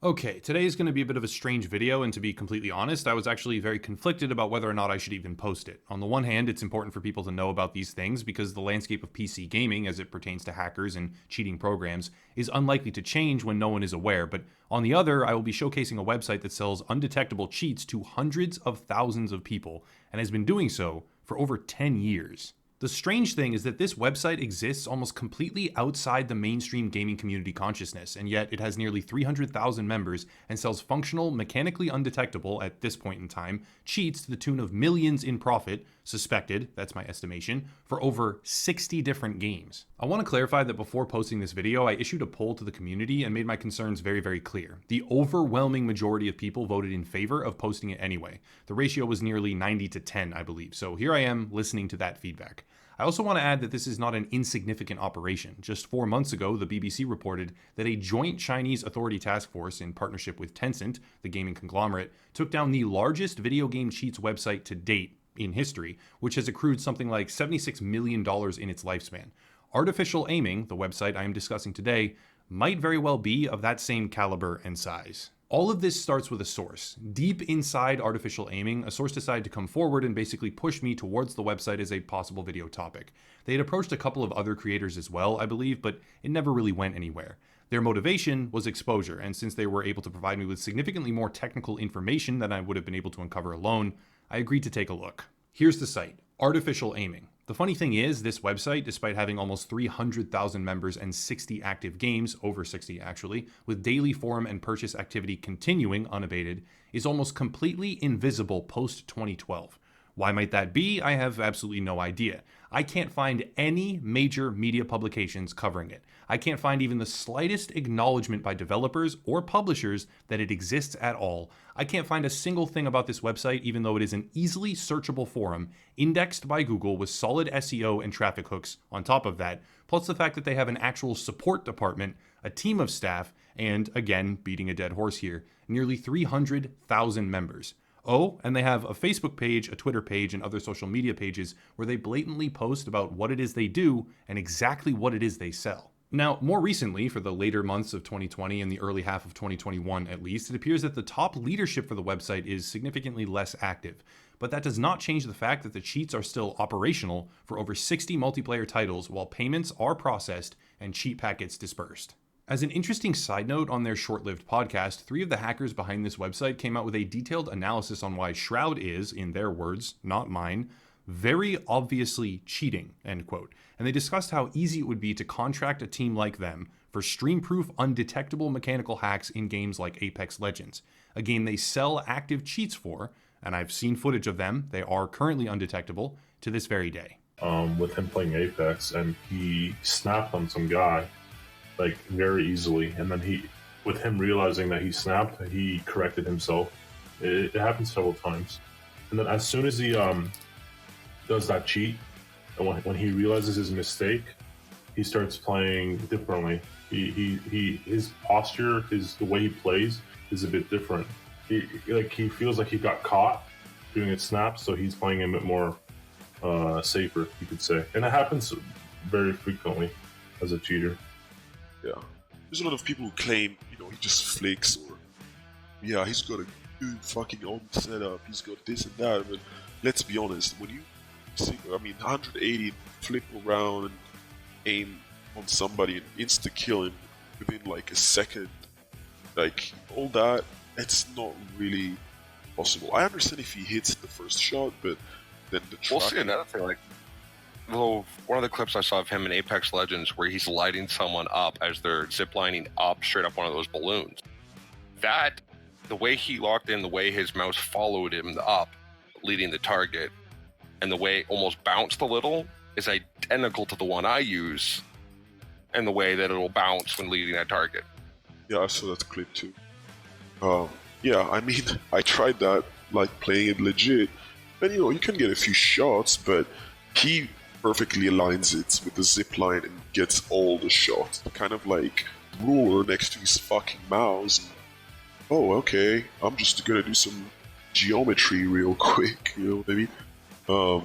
Okay, today is going to be a bit of a strange video, and to be completely honest, I was actually very conflicted about whether or not I should even post it. On the one hand, it's important for people to know about these things because the landscape of PC gaming, as it pertains to hackers and cheating programs, is unlikely to change when no one is aware, but on the other, I will be showcasing a website that sells undetectable cheats to hundreds of thousands of people, and has been doing so for over 10 years. The strange thing is that this website exists almost completely outside the mainstream gaming community consciousness, and yet it has nearly 300,000 members and sells functional, mechanically undetectable, at this point in time, cheats to the tune of millions in profit, suspected, that's my estimation, for over 60 different games. I want to clarify that before posting this video, I issued a poll to the community and made my concerns very, very clear. The overwhelming majority of people voted in favor of posting it anyway. The ratio was nearly 90 to 10, I believe, so here I am listening to that feedback. I also want to add that this is not an insignificant operation. Just 4 months ago, the BBC reported that a joint Chinese authority task force in partnership with Tencent, the gaming conglomerate, took down the largest video game cheats website to date in history, which has accrued something like $76 million in its lifespan. Artificial Aiming, the website I am discussing today, might very well be of that same caliber and size. All of this starts with a source. Deep inside Artificial Aiming, a source decided to come forward and basically push me towards the website as a possible video topic. They had approached a couple of other creators as well, I believe, but it never really went anywhere. Their motivation was exposure, and since they were able to provide me with significantly more technical information than I would have been able to uncover alone, I agreed to take a look. Here's the site, Artificial Aiming. The funny thing is, this website, despite having almost 300,000 members and 60 active games, over 60 actually, with daily forum and purchase activity continuing unabated, is almost completely invisible post-2012. Why might that be? I have absolutely no idea. I can't find any major media publications covering it. I can't find even the slightest acknowledgement by developers or publishers that it exists at all. I can't find a single thing about this website, even though it is an easily searchable forum, indexed by Google with solid SEO and traffic hooks on top of that, plus the fact that they have an actual support department, a team of staff, and, again, beating a dead horse here, nearly 300,000 members. Oh, and they have a Facebook page, a Twitter page, and other social media pages where they blatantly post about what it is they do and exactly what it is they sell. Now, more recently, for the later months of 2020 and the early half of 2021 at least, it appears that the top leadership for the website is significantly less active. But that does not change the fact that the cheats are still operational for over 60 multiplayer titles while payments are processed and cheat packets dispersed. As an interesting side note on their short-lived podcast, 3 of the hackers behind this website came out with a detailed analysis on why Shroud is, in their words, not mine, very obviously cheating, end quote. And they discussed how easy it would be to contract a team like them for stream-proof, undetectable mechanical hacks in games like Apex Legends, a game they sell active cheats for, and I've seen footage of them, they are currently undetectable, to this very day. With him playing Apex, and he snapped on some guy, like, very easily, and then with him realizing that he snapped, he corrected himself. It happened several times, and then as soon as he does that cheat, and when he realizes his mistake, he starts playing differently. His posture, the way he plays is a bit different. He feels like he got caught doing a snap, so he's playing a bit more safer, you could say, and it happens very frequently as a cheater. Yeah, there's a lot of people who claim, he just flicks, or yeah, he's got a good fucking on setup, he's got this and that. But let's be honest, when you see, 180 flip around and aim on somebody and insta kill him within like a second, like all that, it's not really possible. I understand if he hits the first shot, but then the we'll see another thing, one of the clips I saw of him in Apex Legends where he's lighting someone up as they're ziplining up straight up one of those balloons. The way he locked in, the way his mouse followed him up, leading the target, and the way it almost bounced a little is identical to the one I use, and the way that it'll bounce when leading that target. Yeah, I saw that clip too. Yeah, I tried that, like playing it legit, and you can get a few shots, but he perfectly aligns it with the zip line and gets all the shots. Kind of like ruler next to his fucking mouse. And, oh, okay, I'm just gonna do some geometry real quick, maybe. But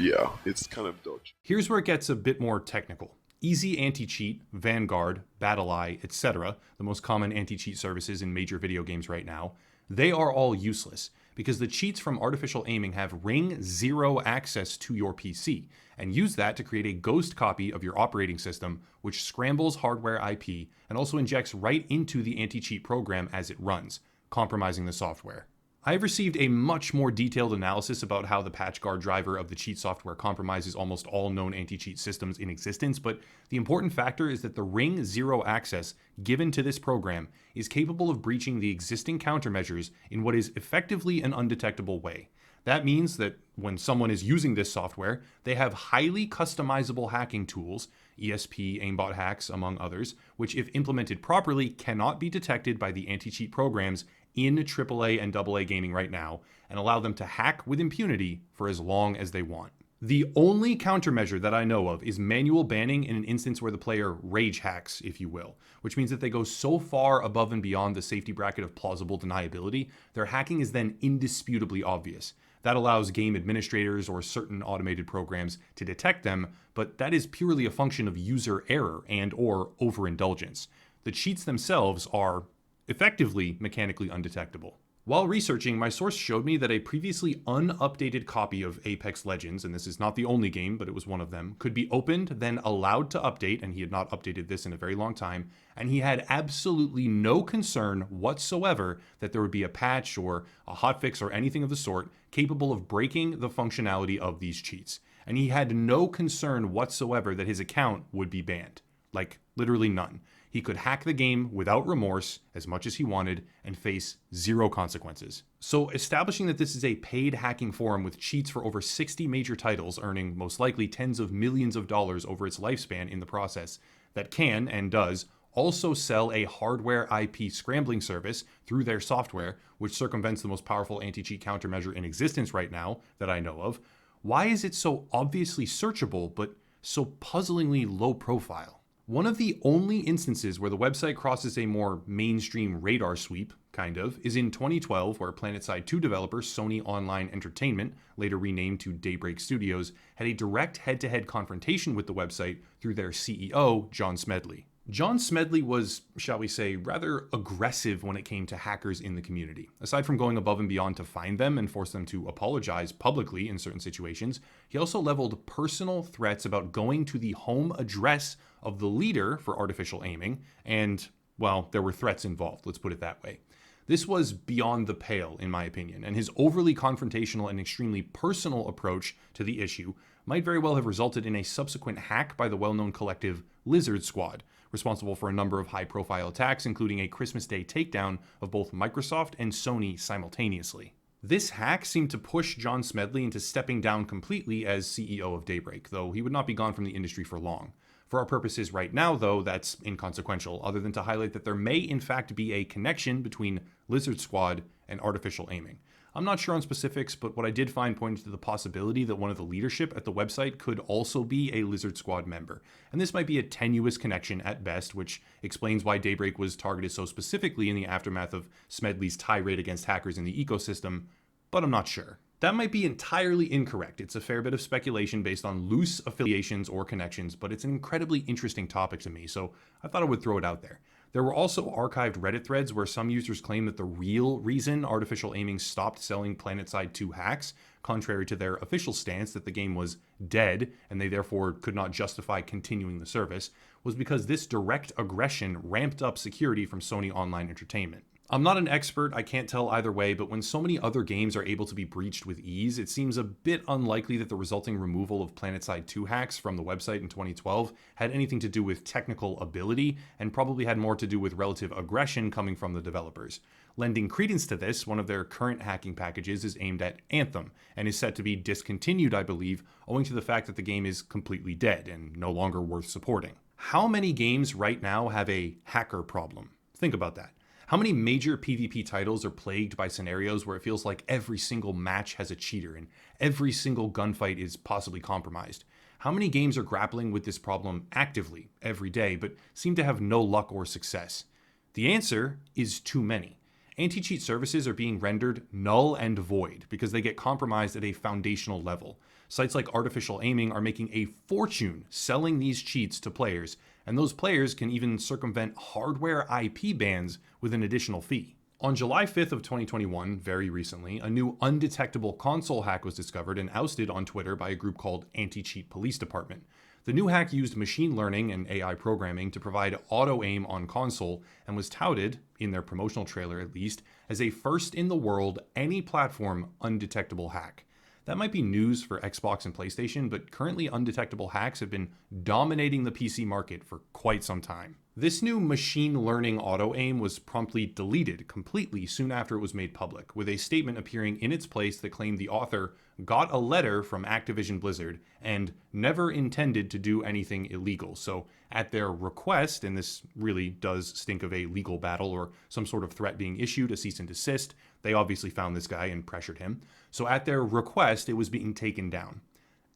yeah, it's kind of dodgy. Here's where it gets a bit more technical. Easy Anti-Cheat, Vanguard, BattleEye, etc., the most common anti-cheat services in major video games right now, they are all useless because the cheats from artificial aiming have ring 0 access to your PC and use that to create a ghost copy of your operating system, which scrambles hardware IP and also injects right into the anti-cheat program as it runs, compromising the software. I've received a much more detailed analysis about how the PatchGuard driver of the cheat software compromises almost all known anti-cheat systems in existence, but the important factor is that the ring 0 access given to this program is capable of breaching the existing countermeasures in what is effectively an undetectable way. That means that when someone is using this software, they have highly customizable hacking tools, ESP, aimbot hacks, among others, which if implemented properly cannot be detected by the anti-cheat programs in AAA and AA gaming right now, and allow them to hack with impunity for as long as they want. The only countermeasure that I know of is manual banning in an instance where the player rage hacks, if you will, which means that they go so far above and beyond the safety bracket of plausible deniability, their hacking is then indisputably obvious. That allows game administrators or certain automated programs to detect them, but that is purely a function of user error and or overindulgence. The cheats themselves are effectively mechanically undetectable. While researching, my source showed me that a previously unupdated copy of Apex Legends, and this is not the only game, but it was one of them, could be opened, then allowed to update, and he had not updated this in a very long time, and he had absolutely no concern whatsoever that there would be a patch or a hotfix or anything of the sort capable of breaking the functionality of these cheats. And he had no concern whatsoever that his account would be banned. Like, literally none. He could hack the game without remorse as much as he wanted and face zero consequences. So establishing that this is a paid hacking forum with cheats for over 60 major titles, earning most likely tens of millions of dollars over its lifespan in the process, that can, and does, also sell a hardware IP scrambling service through their software, which circumvents the most powerful anti-cheat countermeasure in existence right now that I know of, why is it so obviously searchable but so puzzlingly low profile? One of the only instances where the website crosses a more mainstream radar sweep, kind of, is in 2012, where PlanetSide 2 developer Sony Online Entertainment, later renamed to Daybreak Studios, had a direct head-to-head confrontation with the website through their CEO, John Smedley. John Smedley was, shall we say, rather aggressive when it came to hackers in the community. Aside from going above and beyond to find them and force them to apologize publicly in certain situations, he also leveled personal threats about going to the home address of the leader for artificial aiming, and, well, there were threats involved, let's put it that way. This was beyond the pale, in my opinion, and his overly confrontational and extremely personal approach to the issue might very well have resulted in a subsequent hack by the well-known collective Lizard Squad, responsible for a number of high-profile attacks, including a Christmas Day takedown of both Microsoft and Sony simultaneously. This hack seemed to push John Smedley into stepping down completely as CEO of Daybreak, though he would not be gone from the industry for long. For our purposes right now, though, that's inconsequential, other than to highlight that there may in fact be a connection between Lizard Squad and artificial aiming. I'm not sure on specifics, but what I did find pointed to the possibility that one of the leadership at the website could also be a Lizard Squad member. And this might be a tenuous connection at best, which explains why Daybreak was targeted so specifically in the aftermath of Smedley's tirade against hackers in the ecosystem, but I'm not sure. That might be entirely incorrect. It's a fair bit of speculation based on loose affiliations or connections, but it's an incredibly interesting topic to me, so I thought I would throw it out there. There were also archived Reddit threads where some users claim that the real reason artificial aiming stopped selling PlanetSide 2 hacks, contrary to their official stance that the game was dead and they therefore could not justify continuing the service, was because this direct aggression ramped up security from Sony Online Entertainment. I'm not an expert, I can't tell either way, but when so many other games are able to be breached with ease, it seems a bit unlikely that the resulting removal of PlanetSide 2 hacks from the website in 2012 had anything to do with technical ability, and probably had more to do with relative aggression coming from the developers. Lending credence to this, one of their current hacking packages is aimed at Anthem, and is set to be discontinued, I believe, owing to the fact that the game is completely dead and no longer worth supporting. How many games right now have a hacker problem? Think about that. How many major PvP titles are plagued by scenarios where it feels like every single match has a cheater and every single gunfight is possibly compromised? How many games are grappling with this problem actively every day but seem to have no luck or success? The answer is too many. Anti-cheat services are being rendered null and void because they get compromised at a foundational level. Sites like Artificial Aiming are making a fortune selling these cheats to players, and those players can even circumvent hardware IP bans with an additional fee. On July 5th of 2021, very recently, a new undetectable console hack was discovered and ousted on Twitter by a group called Anti-Cheat Police Department. The new hack used machine learning and AI programming to provide auto-aim on console and was touted, in their promotional trailer at least, as a first-in-the-world, any-platform undetectable hack. That might be news for Xbox and PlayStation, but currently undetectable hacks have been dominating the PC market for quite some time. This new machine learning auto-aim was promptly deleted completely soon after it was made public, with a statement appearing in its place that claimed the author got a letter from Activision Blizzard and never intended to do anything illegal. So at their request, and this really does stink of a legal battle or some sort of threat being issued, a cease and desist, they obviously found this guy and pressured him. So at their request, it was being taken down.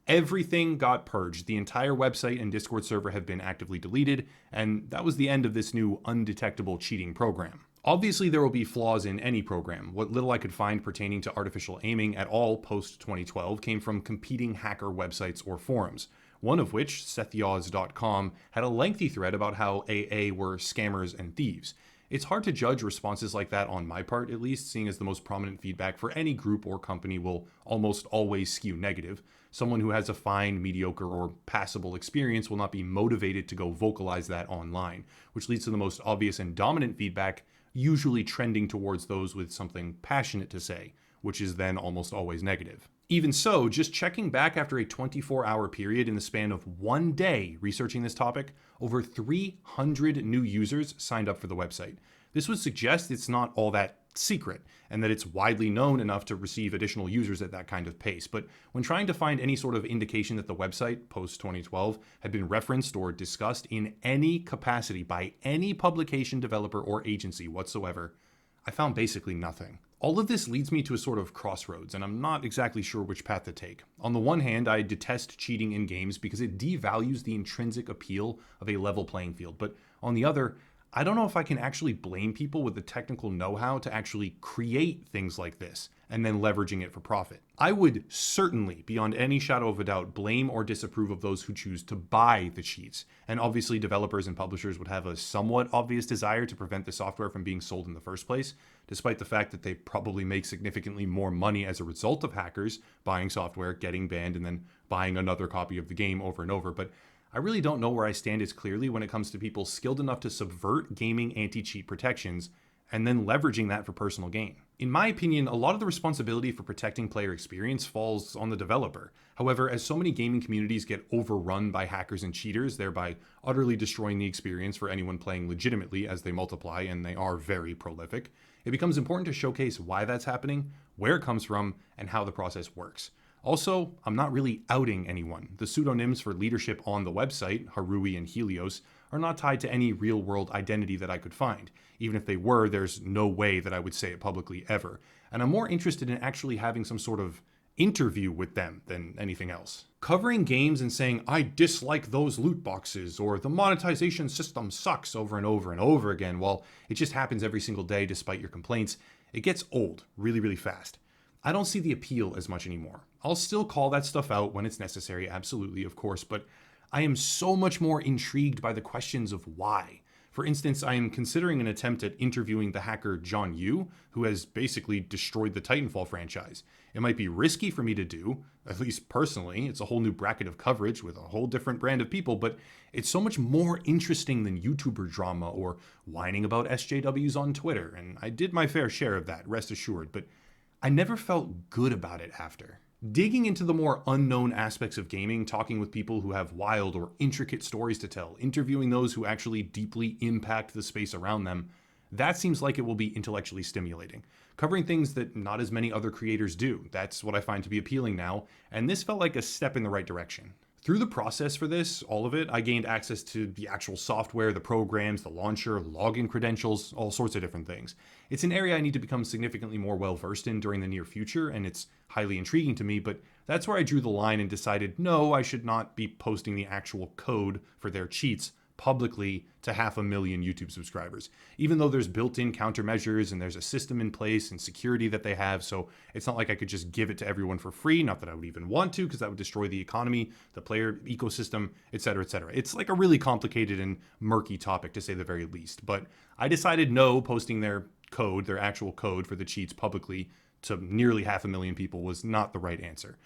Everything got purged. The entire website and Discord server have been actively deleted, and that was the end of this new undetectable cheating program. Obviously, there will be flaws in any program. What little I could find pertaining to artificial aiming at all post-2012 came from competing hacker websites or forums, one of which, sethyaz.com, had a lengthy thread about how AA were scammers and thieves. It's hard to judge responses like that on my part, at least, seeing as the most prominent feedback for any group or company will almost always skew negative. Someone who has a fine, mediocre, or passable experience will not be motivated to go vocalize that online, which leads to the most obvious and dominant feedback, usually trending towards those with something passionate to say, which is then almost always negative. Even so, just checking back after a 24-hour period in the span of one day researching this topic, over 300 new users signed up for the website. This would suggest it's not all that secret, and that it's widely known enough to receive additional users at that kind of pace. But when trying to find any sort of indication that the website, post-2012, had been referenced or discussed in any capacity by any publication, developer, or agency whatsoever, I found basically nothing. All of this leads me to a sort of crossroads, and I'm not exactly sure which path to take. On the one hand, I detest cheating in games because it devalues the intrinsic appeal of a level playing field, but on the other, I don't know if I can actually blame people with the technical know-how to actually create things like this and then leveraging it for profit. I would certainly, beyond any shadow of a doubt, blame or disapprove of those who choose to buy the cheats. And obviously developers and publishers would have a somewhat obvious desire to prevent the software from being sold in the first place, despite the fact that they probably make significantly more money as a result of hackers buying software, getting banned, and then buying another copy of the game over and over. But I really don't know where I stand as clearly when it comes to people skilled enough to subvert gaming anti-cheat protections and then leveraging that for personal gain. In my opinion, a lot of the responsibility for protecting player experience falls on the developer. However, as so many gaming communities get overrun by hackers and cheaters, thereby utterly destroying the experience for anyone playing legitimately as they multiply, and they are very prolific, it becomes important to showcase why that's happening, where it comes from, and how the process works. Also, I'm not really outing anyone. The pseudonyms for leadership on the website, Harui and Helios, are not tied to any real-world identity that I could find. Even if they were, there's no way that I would say it publicly ever. And I'm more interested in actually having some sort of interview with them than anything else. Covering games and saying, I dislike those loot boxes, or the monetization system sucks over and over and over again, while it just happens every single day despite your complaints, it gets old really, really fast. I don't see the appeal as much anymore. I'll still call that stuff out when it's necessary, absolutely, of course, but I am so much more intrigued by the questions of why. For instance, I am considering an attempt at interviewing the hacker John Yu, who has basically destroyed the Titanfall franchise. It might be risky for me to do, at least personally. It's a whole new bracket of coverage with a whole different brand of people, but it's so much more interesting than YouTuber drama or whining about SJWs on Twitter, and I did my fair share of that, rest assured, but I never felt good about it after. Digging into the more unknown aspects of gaming, talking with people who have wild or intricate stories to tell, interviewing those who actually deeply impact the space around them, that seems like it will be intellectually stimulating. Covering things that not as many other creators do, that's what I find to be appealing now, and this felt like a step in the right direction. Through the process for this, all of it, I gained access to the actual software, the programs, the launcher, login credentials, all sorts of different things. It's an area I need to become significantly more well-versed in during the near future, and it's highly intriguing to me, but that's where I drew the line and decided, no, I should not be posting the actual code for their cheats publicly to 500,000 YouTube subscribers, even though there's built-in countermeasures and there's a system in place and security that they have. So it's not like I could just give it to everyone for free. Not that I would even want to, because that would destroy the economy, the player ecosystem, etc., etc. It's like a really complicated and murky topic, to say the very least. But I decided no, posting their code, their actual code for the cheats publicly to nearly 500,000 people was not the right answer.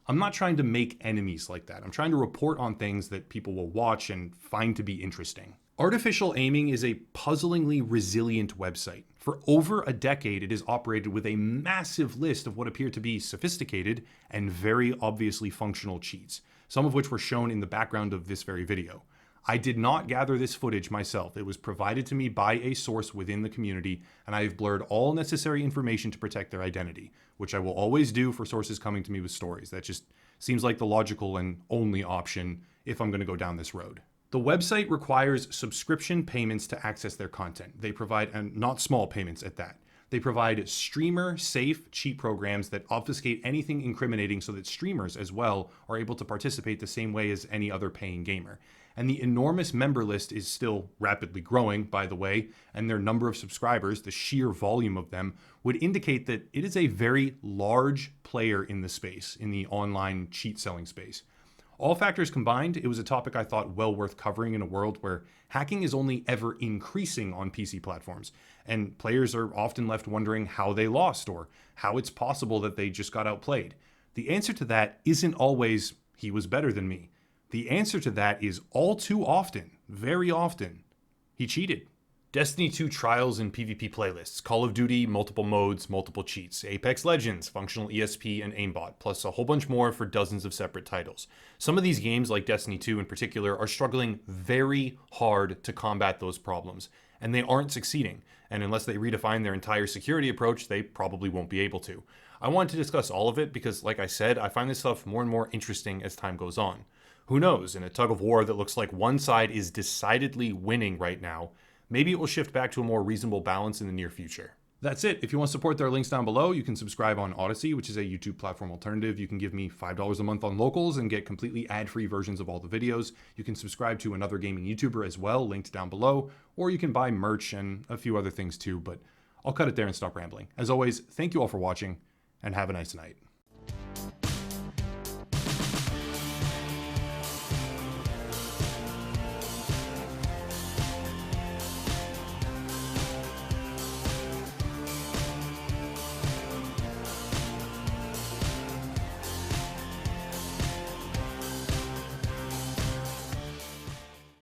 I'm not trying to make enemies like that. I'm trying to report on things that people will watch and find to be interesting. Artificial Aiming is a puzzlingly resilient website. For over a decade, it has operated with a massive list of what appear to be sophisticated and very obviously functional cheats, some of which were shown in the background of this very video. I did not gather this footage myself. It was provided to me by a source within the community, and I have blurred all necessary information to protect their identity, which I will always do for sources coming to me with stories. That just seems like the logical and only option if I'm going to go down this road. The website requires subscription payments to access their content. They provide, and not small payments at that. They provide streamer-safe cheat programs that obfuscate anything incriminating so that streamers as well are able to participate the same way as any other paying gamer. And the enormous member list is still rapidly growing, by the way, and their number of subscribers, the sheer volume of them, would indicate that it is a very large player in the space, in the online cheat selling space. All factors combined, it was a topic I thought well worth covering in a world where hacking is only ever increasing on PC platforms, and players are often left wondering how they lost or how it's possible that they just got outplayed. The answer to that isn't always, he was better than me. The answer to that is all too often, very often, he cheated. Destiny 2 trials and PvP playlists, Call of Duty, multiple modes, multiple cheats, Apex Legends, functional ESP and aimbot, plus a whole bunch more for dozens of separate titles. Some of these games, like Destiny 2 in particular, are struggling very hard to combat those problems, and they aren't succeeding. And unless they redefine their entire security approach, they probably won't be able to. I wanted to discuss all of it because, like I said, I find this stuff more and more interesting as time goes on. Who knows, in a tug of war that looks like one side is decidedly winning right now, maybe it will shift back to a more reasonable balance in the near future. That's it. If you want support, there are links down below. You can subscribe on Odyssey, which is a YouTube platform alternative. You can give me $5 a month on locals and get completely ad-free versions of all the videos. You can subscribe to another gaming YouTuber as well, linked down below, or you can buy merch and a few other things too, but I'll cut it there and stop rambling. As always, thank you all for watching, and have a nice night.